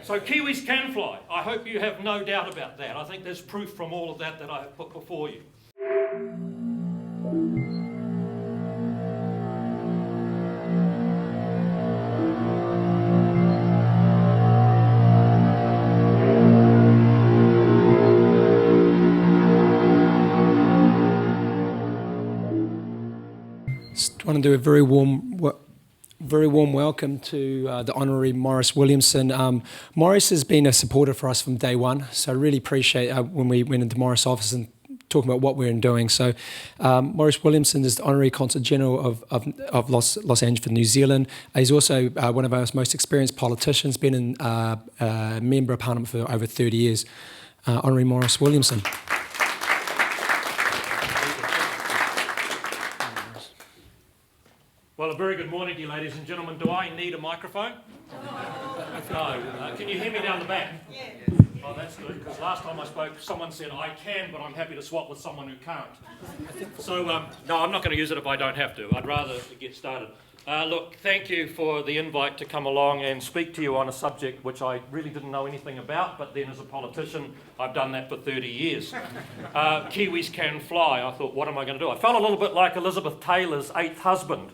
So Kiwis can fly. I hope you have no doubt about that. I think there's proof from all of that I have put before you. Just want to do a very warm welcome to the Honorary Maurice Williamson. Maurice has been a supporter for us from day one, so I really appreciate when we went into Maurice's office and talking about what we're doing. So Maurice Williamson is the Honorary Consul-General of Los Angeles for New Zealand. He's also one of our most experienced politicians, been in Member of Parliament for over 30 years. Honorary Maurice Williamson. Well, a very good morning to you, ladies and gentlemen. Do I need a microphone? No. Can you hear me down the back? Yes. Oh, that's good, because last time I spoke, someone said, I can, but I'm happy to swap with someone who can't. So, no, I'm not going to use it if I don't have to. I'd rather get started. Look, thank you for the invite to come along and speak to you on a subject which I really didn't know anything about, but then as a politician, I've done that for 30 years. Kiwis can fly. I thought, what am I going to do? I felt a little bit like Elizabeth Taylor's 8th husband.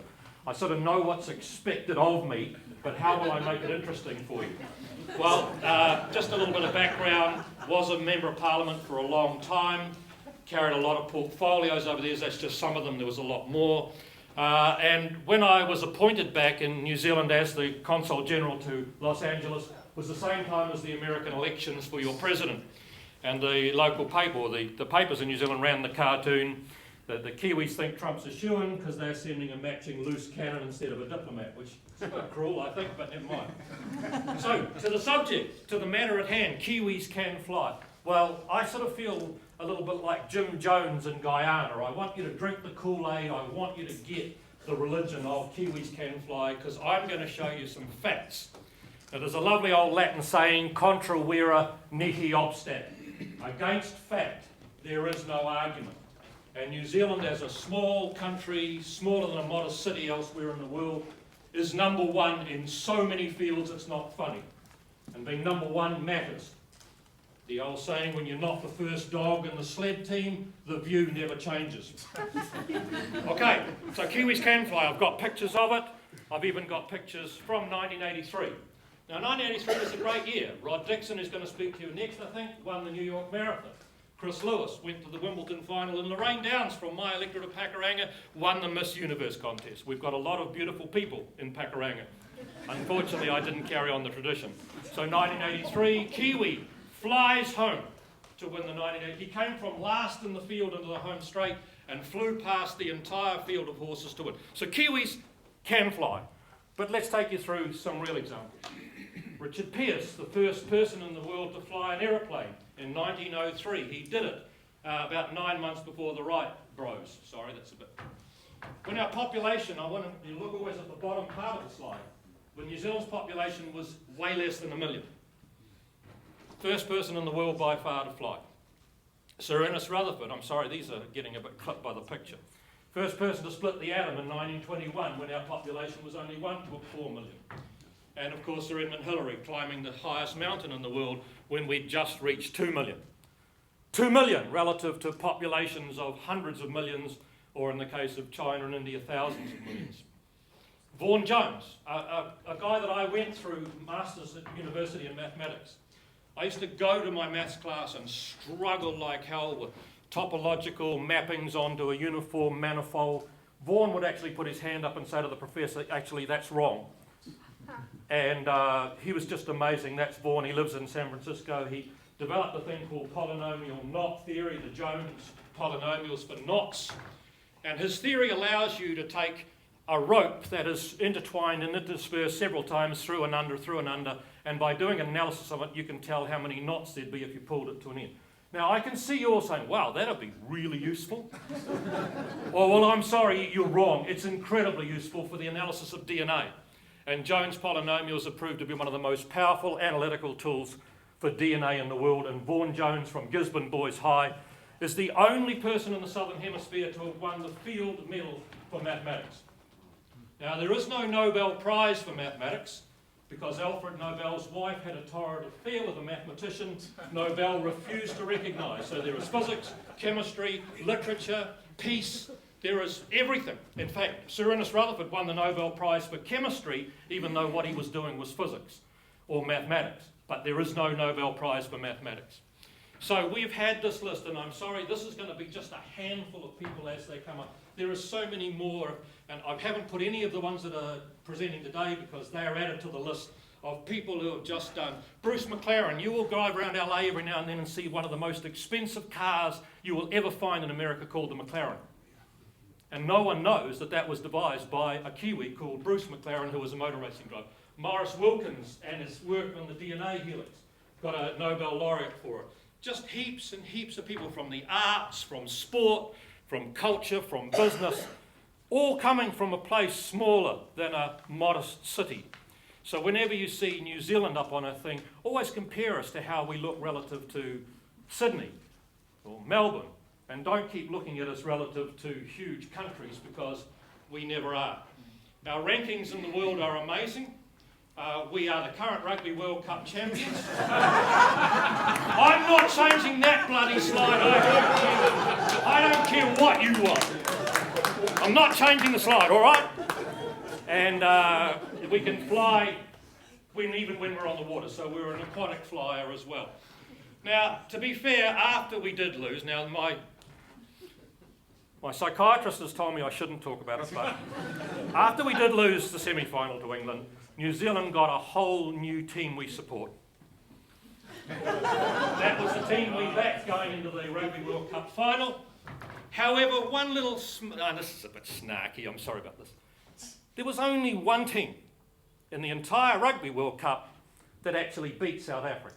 I sort of know what's expected of me, but how will I make it interesting for you? Well, just a little bit of background. Was a Member of Parliament for a long time, carried a lot of portfolios over the years. That's just some of them. There was a lot more. And when I was appointed back in New Zealand as the Consul-General to Los Angeles, was the same time as the American elections for your president. And the local paper, or the papers in New Zealand ran the cartoon that the Kiwis think Trump's a shoo-in because they're sending a matching loose cannon instead of a diplomat, which is a bit cruel, I think, but never mind. So, to the subject, to the matter at hand, Kiwis can fly. Well, I sort of feel a little bit like Jim Jones in Guyana. I want you to drink the Kool-Aid, I want you to get the religion of Kiwis can fly, because I'm going to show you some facts. Now, there's a lovely old Latin saying, contra vera nihil obstat. Against fact, there is no argument. And New Zealand, as a small country, smaller than a modest city elsewhere in the world, is number one in so many fields it's not funny. And being number one matters. The old saying, when you're not the first dog in the sled team, the view never changes. Okay, so Kiwis can fly. I've got pictures of it. I've even got pictures from 1983. Now, 1983 was a great year. Rod Dixon is going to speak to you next, I think, won the New York Marathon. Chris Lewis went to the Wimbledon final, and Lorraine Downs from my electorate of Pakuranga won the Miss Universe contest. We've got a lot of beautiful people in Pakuranga. Unfortunately, I didn't carry on the tradition. So 1983, Kiwi flies home to win the 1980. He came from last in the field into the home straight and flew past the entire field of horses to win. So Kiwis can fly. But let's take you through some real examples. Richard Pearce, the first person in the world to fly an aeroplane in 1903. He did it about 9 months before the Wright bros. Sorry, that's a bit. When our population, I want you to look always at the bottom part of the slide, when New Zealand's population was way less than 1 million. First person in the world by far to fly. Sir Ernest Rutherford, I'm sorry, these are getting a bit clipped by the picture. First person to split the atom in 1921 when our population was only 1.4 million. And of course, Sir Edmund Hillary climbing the highest mountain in the world when we'd just reached 2 million. 2 million relative to populations of hundreds of millions, or in the case of China and India, thousands of millions. Vaughan Jones, a guy that I went through masters at university in mathematics. I used to go to my maths class and struggle like hell with topological mappings onto a uniform manifold. Vaughan would actually put his hand up and say to the professor, actually, that's wrong. And he was just amazing. That's Vaughan. He lives in San Francisco. He developed a thing called polynomial knot theory, the Jones polynomials for knots. And his theory allows you to take a rope that is intertwined and interspersed several times through and under, and by doing an analysis of it, you can tell how many knots there'd be if you pulled it to an end. Now, I can see you all saying, wow, that'd be really useful. Or, well, I'm sorry, you're wrong. It's incredibly useful for the analysis of DNA. And Jones polynomials are proved to be one of the most powerful analytical tools for DNA in the world. And Vaughan Jones from Gisborne Boys High is the only person in the Southern Hemisphere to have won the Field Medal for mathematics. Now, there is no Nobel Prize for mathematics, because Alfred Nobel's wife had a torrid affair with a mathematician Nobel refused to recognise. So there is physics, chemistry, literature, peace, there is everything. In fact, Sir Ernest Rutherford won the Nobel Prize for chemistry, even though what he was doing was physics or mathematics. But there is no Nobel Prize for mathematics. So we've had this list, and I'm sorry, this is going to be just a handful of people as they come up. There are so many more, and I haven't put any of the ones that are presenting today because they are added to the list of people who have just done. Bruce McLaren, you will drive around LA every now and then and see one of the most expensive cars you will ever find in America called the McLaren. And no one knows that that was devised by a Kiwi called Bruce McLaren, who was a motor racing driver. Maurice Wilkins and his work on the DNA helix got a Nobel laureate for it. Just heaps and heaps of people from the arts, from sport, from culture, from business, all coming from a place smaller than a modest city. So whenever you see New Zealand up on a thing, always compare us to how we look relative to Sydney or Melbourne. And don't keep looking at us relative to huge countries because we never are. Our rankings in the world are amazing. We are the current Rugby World Cup champions. I'm not changing that bloody slide. I don't care what you want. I'm not changing the slide, all right? And we can fly even when we're on the water. So we're an aquatic flyer as well. Now, to be fair, after we did lose, now my psychiatrist has told me I shouldn't talk about it, but after we did lose the semi-final to England, New Zealand got a whole new team we support. That was the team we backed going into the Rugby World Cup final. However, one little... this is a bit snarky, I'm sorry about this. There was only one team in the entire Rugby World Cup that actually beat South Africa.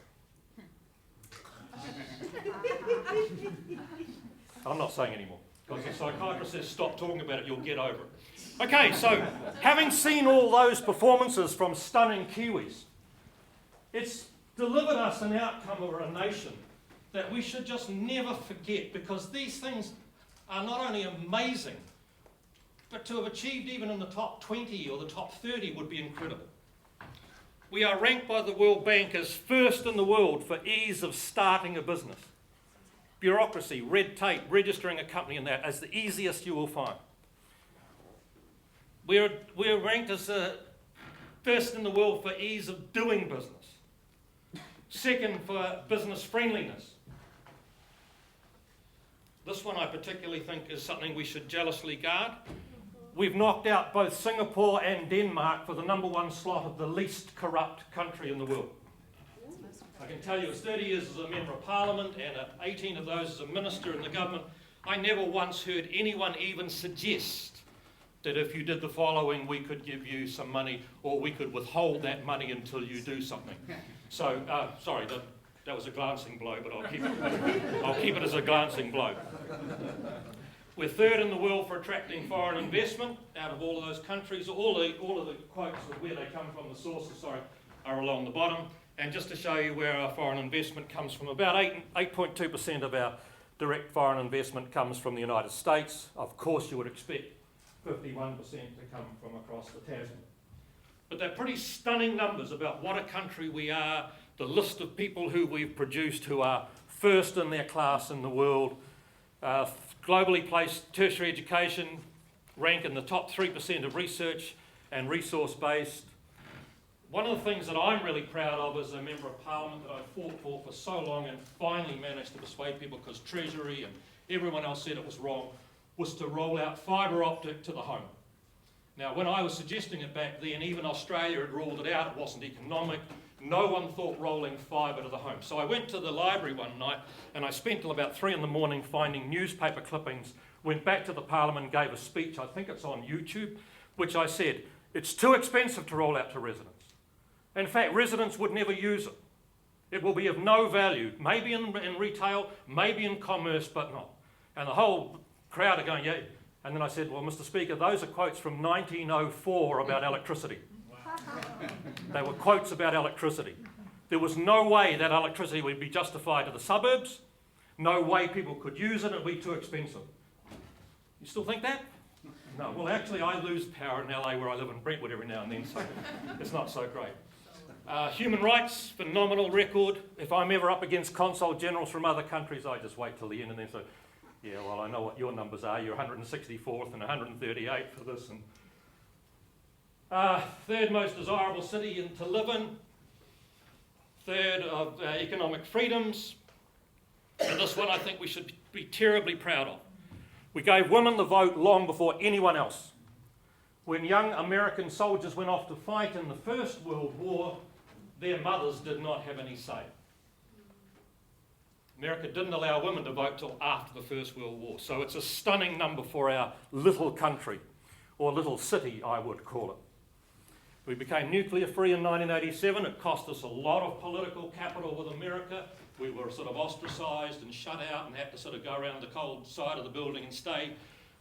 I'm not saying anymore, because the psychiatrist says stop talking about it, you'll get over it. Okay, so having seen all those performances from stunning Kiwis, it's delivered us an outcome of a nation that we should just never forget, because these things are not only amazing, but to have achieved even in the top 20 or the top 30 would be incredible. We are ranked by the World Bank as first in the world for ease of starting a business. Bureaucracy, red tape, registering a company and that as the easiest you will find. We're ranked as first in the world for ease of doing business. Second for business friendliness. This one I particularly think is something we should jealously guard. We've knocked out both Singapore and Denmark for the #1 slot of the least corrupt country in the world. I can tell you, it's 30 years as a member of parliament and 18 of those as a minister in the government, I never once heard anyone even suggest that if you did the following, we could give you some money or we could withhold that money until you do something. So, sorry, that was a glancing blow, but I'll keep it as a glancing blow. We're third in the world for attracting foreign investment out of all of those countries. All of the quotes of where they come from, the sources, are along the bottom. And just to show you where our foreign investment comes from, about 8.2% of our direct foreign investment comes from the United States. Of course, you would expect 51% to come from across the Tasman. But they're pretty stunning numbers about what a country we are, the list of people who we've produced who are first in their class in the world, globally placed tertiary education, rank in the top 3% of research and resource-based. One of the things that I'm really proud of as a member of parliament that I fought for so long and finally managed to persuade people because Treasury and everyone else said it was wrong, was to roll out fibre optic to the home. Now, when I was suggesting it back then, even Australia had ruled it out, it wasn't economic. No one thought rolling fibre to the home. So I went to the library one night and I spent till about 3 in the morning finding newspaper clippings, went back to the parliament and gave a speech, I think it's on YouTube, which I said, it's too expensive to roll out to residents. In fact, residents would never use it. It will be of no value, maybe in retail, maybe in commerce, but not. And the whole crowd are going, yeah. And then I said, well, Mr. Speaker, those are quotes from 1904 about electricity. They were quotes about electricity. There was no way that electricity would be justified to the suburbs. No way people could use it. It would be too expensive. You still think that? No. Well, actually, I lose power in LA where I live in Brentwood every now and then, so it's not so great. Human rights, phenomenal record. If I'm ever up against Consul-Generals from other countries, I just wait till the end and then say, yeah, well, I know what your numbers are. You're 164th and 138th for this. And third most desirable city to live in. Third of economic freedoms. And this one I think we should be terribly proud of. We gave women the vote long before anyone else. When young American soldiers went off to fight in the First World War, their mothers did not have any say. America didn't allow women to vote till after the First World War. So it's a stunning number for our little country, or little city, I would call it. We became nuclear free in 1987. It cost us a lot of political capital with America. We were sort of ostracised and shut out and had to sort of go around the cold side of the building and stay.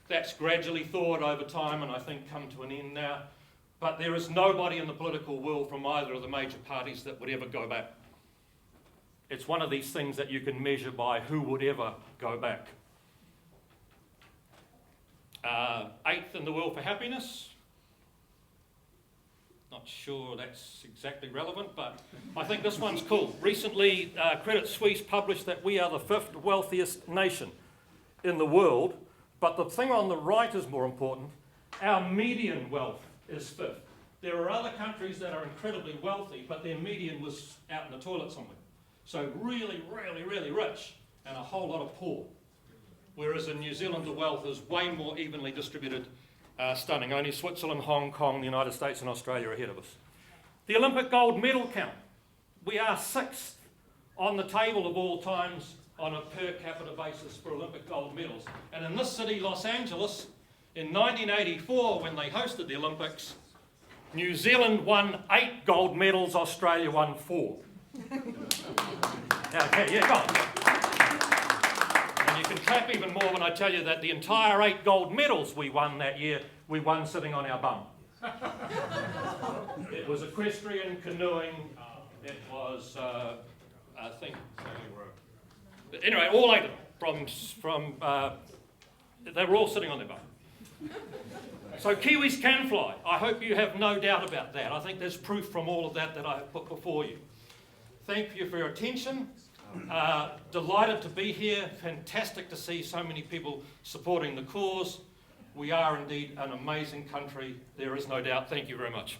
That's gradually thawed over time and I think come to an end now. But there is nobody in the political world from either of the major parties that would ever go back. It's one of these things that you can measure by who would ever go back. 8th in the world for happiness. Not sure that's exactly relevant, but I think this one's cool. Recently, Credit Suisse published that we are the 5th wealthiest nation in the world, but the thing on the right is more important. Our median wealth is 5th. There are other countries that are incredibly wealthy, but their median was out in the toilet somewhere. So really, really, really rich and a whole lot of poor. Whereas in New Zealand, the wealth is way more evenly distributed. Stunning. Only Switzerland, Hong Kong, the United States and Australia are ahead of us. The Olympic gold medal count. We are 6th on the table of all times on a per capita basis for Olympic gold medals. And in this city, Los Angeles, in 1984, when they hosted the Olympics, New Zealand won 8 gold medals, Australia won 4. Okay, yeah, go on. And you can clap even more when I tell you that the entire 8 gold medals we won that year, we won sitting on our bum. It was equestrian, canoeing, it was, I think, but anyway, all 8 of them, they were all sitting on their bum. So Kiwis can fly. I hope you have no doubt about that. I think there's proof from all of that I have put before you. Thank you for your attention. Delighted to be here. Fantastic to see so many people supporting the cause. We are indeed an amazing country. There is no doubt. Thank you very much.